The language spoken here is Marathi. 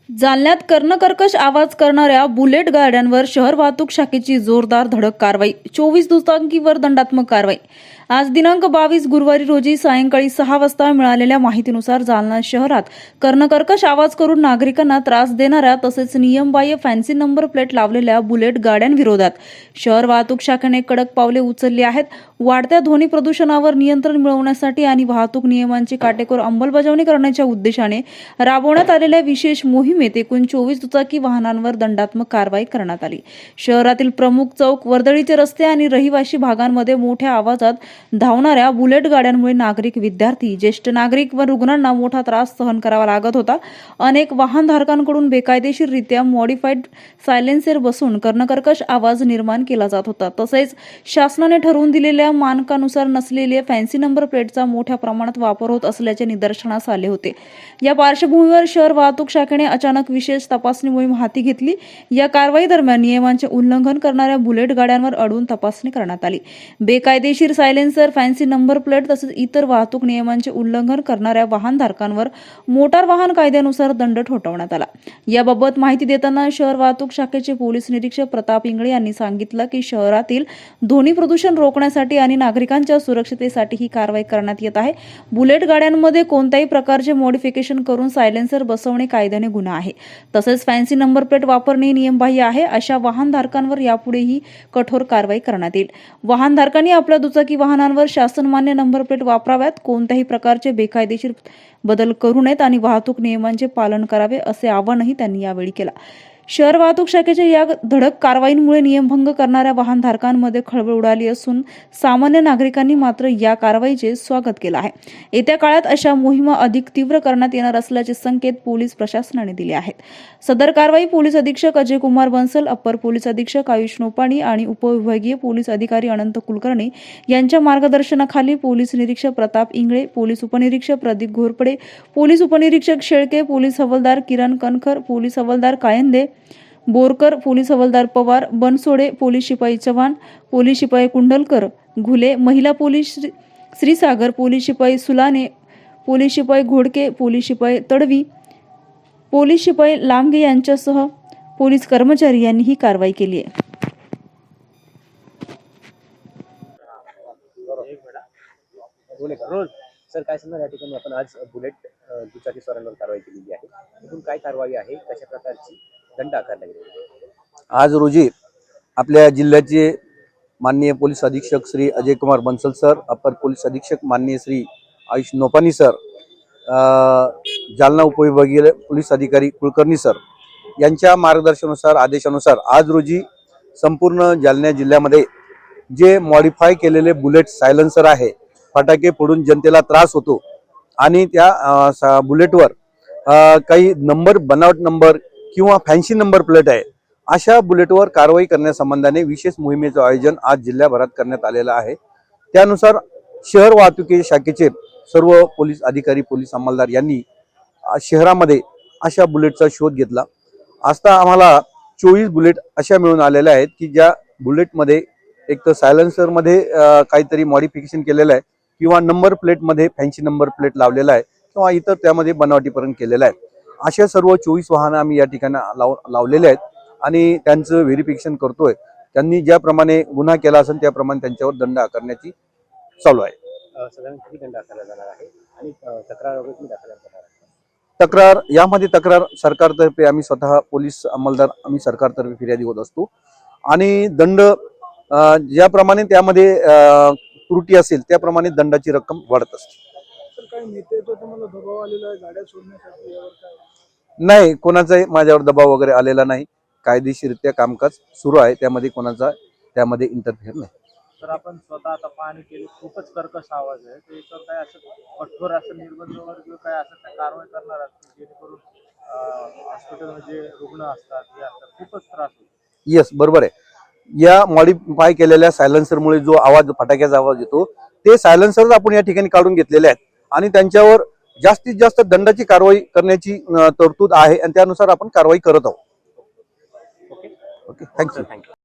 जालन्यात कर्णकर्कश आवाज करणाऱ्या बुलेट गाड्यांवर शहर वाहतूक शाखेची जोरदार धडक कारवाई। 24 दुचाकींवर दंडात्मक कारवाई। आज दिनांक 22 गुरुवारी रोजी सायंकाळी 6 वाजता मिळालेल्या माहितीनुसार जालना शहरात कर्णकर्कश आवाज करून नागरिकांना त्रास देणाऱ्या तसेच नियमबाह्य फॅन्सी नंबर प्लेट लावलेल्या बुलेट गाड्यांविरोधात शहर वाहतूक शाखेने कडक पावले उचलली आहेत। वाढत्या ध्वनी प्रदूषणावर नियंत्रण मिळवण्यासाठी आणि वाहतूक नियमांची काटेकोर अंमलबजावणी करण्याच्या उद्देशाने राबवण्यात आलेल्या विशेष मोहिमेत एकूण 24 दुचाकी वाहनांवर दंडात्मक कारवाई करण्यात आली। शहरातील प्रमुख चौक, वर्दळीचे रस्ते आणि रहिवासी भागांमध्ये मोठ्या आवाजात धावणाऱ्या बुलेट गाड्यांमुळे नागरिक, विद्यार्थी, ज्येष्ठ नागरिक व रुग्णांना मोठा त्रास सहन करावा लागत होता। अनेक वाहनधारकांकडून बेकायदेशीररित्या मॉडिफाईड सायलेन्सर बसवून कर्णकर्कश आवाज निर्माण केला जात होता। तसेच शासनाने ठरवून दिलेल्या मानकानुसार नसलेल्या फॅन्सी नंबर प्लेटचा मोठ्या प्रमाणात वापर होत असल्याचे निदर्शनास आले होते। या पार्श्वभूमीवर शहर वाहतूक शाखेने अचानक विशेष तपासणी मोहीम हाती घेतली। या कारवाई दरम्यान नियमांचे उल्लंघन करणाऱ्या बुलेट गाड्यांवर अडवून तपासणी करण्यात आली। बेकायदेशीर सायलेन्सर, फॅन्सी नंबर प्लेट तसेच इतर वाहतूक नियमांचे उल्लंघन करणाऱ्या वाहनधारकांवर मोटार वाहन कायद्यानुसार दंड ठोठावण्यात आला। याबाबत माहिती देताना शहर वाहतूक शाखेचे पोलीस निरीक्षक प्रताप इंगळे यांनी सांगितलं की शहरातील ध्वनी प्रदूषण रोखण्यासाठी आणि नागरिकांच्या सुरक्षिततेसाठी ही कारवाई करण्यात येत आहे। बुलेट गाड्यांमध्ये कोणत्याही प्रकारचे मॉडिफिकेशन करून सायलेन्सर बसवणे कायद्याने गुन्हा आहे। तसेच फॅन्सी नंबर प्लेट वापरणे नियमबाह्य आहे। अशा वाहनधारकांवर यापुढेही कठोर कारवाई करण्यात येईल। वाहनधारकांनी आपल्या दुचाकी वाहनांवर शासनमान्य नंबर प्लेट वापराव्यात, कोणत्याही प्रकारचे बेकायदेशीर बदल करू नयेत आणि वाहतूक नियमांचे पालन करावे असे आवाहनही त्यांनी यावेळी केले। शहर वाहतूक शाखेच्या या धडक कारवाईमुळे नियमभंग करणाऱ्या वाहनधारकांमध्ये खळबळ उडाली असून सामान्य नागरिकांनी मात्र या कारवाईचे स्वागत केले आहे। येत्या काळात अशा मोहिमा अधिक तीव्र करण्यात येणार असल्याचे संकेत पोलीस प्रशासनाने दिले आहेत। सदर कारवाई पोलीस अधीक्षक अजय कुमार बन्सल, अप्पर पोलीस अधीक्षक आयुष नोपाणी आणि उपविभागीय पोलीस अधिकारी अनंत कुलकर्णी यांच्या मार्गदर्शनाखाली पोलीस निरीक्षक प्रताप इंगळे, पोलीस उपनिरीक्षक प्रदीप घोरपडे, पोलीस उपनिरीक्षक शेळके, पोलीस हवालदार किरण कनखर, पोलीस हवालदार कायंदे, बोरकर, पोलीस हवालदार पवार, बनसोडे, पोलीस शिपाई चव्हाण, पोलीस शिपाई कुंडलकर, घुले, महिला पोलीस श्रीसागर, पोलीस शिपाई सुलाने, पोलीस शिपाई घोडके, पोलीस शिपाई तडवी, पोलीस शिपाई लांगे यांच्यासह पोलीस कर्मचारी यांनी ही कारवाई केली आहे। सर, काय सांगणार या ठिकाणी आपण आज बुलेट दुचाकी स्वारांवर कारवाई केलेली आहे, इथून काय कारवाई आहे, कशा प्रकारची दंड आकारला गेला? आज रोजी आपल्या जिल्ह्याचे माननीय पोलीस अधीक्षक श्री अजय कुमार बन्सल सर, अपर पोलीस अधीक्षक माननीय श्री आयुष नोपानी सर, जालना उपविभागीय पोलीस अधिकारी कुलकर्णी सर यांच्या मार्गदर्शनानुसार, आदेशानुसार आज रोजी संपूर्ण जालना जिल्ह्यामध्ये जे मॉडिफाय केलेले बुलेट सायलेन्सर आहे, फटाके फोडून जनतेला त्रास होतो आणि त्या बुलेटवर काही नंबर, बनावट नंबर किंवा फॅन्सी नंबर प्लेट आहे, अशा बुलेटवर कारवाई करण्यासंबंधाने विशेष मोहिमेचं आयोजन आज जिल्ह्याभरात करण्यात आलेलं आहे। त्यानुसार शहर वाहतुकी शाखेचे सर्व पोलीस अधिकारी, पोलीस अंमलदार यांनी शहरामध्ये अशा बुलेटचा शोध घेतला। आता आम्हाला 24 बुलेट अशा मिळून आलेल्या आहेत की ज्या बुलेटमध्ये एक तर सायलेन्सरमध्ये काहीतरी मॉडिफिकेशन केलेलं आहे किंवा नंबर प्लेटमध्ये फॅन्सी नंबर प्लेट लावलेला आहे किंवा इतर त्यामध्ये बनावटीकरण केलेलं आहे। अशा सर्व 24 वाहनं आम्ही या ठिकाणी लावलेले आहेत आणि त्यांचं व्हेरिफिकेशन करतोय। त्यांनी ज्याप्रमाणे गुन्हा केला असेल त्याप्रमाणे त्यांच्यावर दंड आकारण्याची चालू आहे। साधारण किती दंड आकारला जाणार आहे आणि तक्रार वगैरे तुम्ही दाखल करणार आहे? तक्रार यामध्ये सरकारतर्फे आम्ही स्वतः पोलीस अंमलदार आम्ही सरकारतर्फे फिर्यादी होत असतो आणि दंड ज्याप्रमाणे त्यामध्ये त्रुटी असेल त्याप्रमाणे दंडाची रक्कम वाढत असते। काही नेते तुम्हाला दबाव आलेला आहे गाड्या सोडण्यासाठी, यावर काय? नाही, कोणाचाही माझ्यावर दबाव वगैरे आलेला नाही। कायदेशीररित्या कामकाज सुरू आहे, त्यामध्ये कोणाचा त्यामध्ये इंटरफेअर नाही। तर आपण स्वतः आता पाहणी केली, खूपच कर्कश आवाज आहे, तर याच्यावर काय असं कठोर असं निर्बंध वगैरे किंवा काय असं काय कारवाई करणार आहात जेणेकरून हॉस्पिटलमध्ये रुग्ण असतात, हे असतात, खूपच त्रास होतो? येस, बरोबर आहे। या मॉडिफाय केलेल्या सायलेन्सरमुळे जो आवाज, फटाक्याचा आवाज येतो, ते सायलेन्सर आपण या ठिकाणी काढून घेतलेले आहेत आणि त्यांच्यावर जास्तीत जास्त दंडाची कारवाई करण्याची तरतूद आहे आणि त्यानुसार आपण कारवाई करत आहोत। Okay, thank you.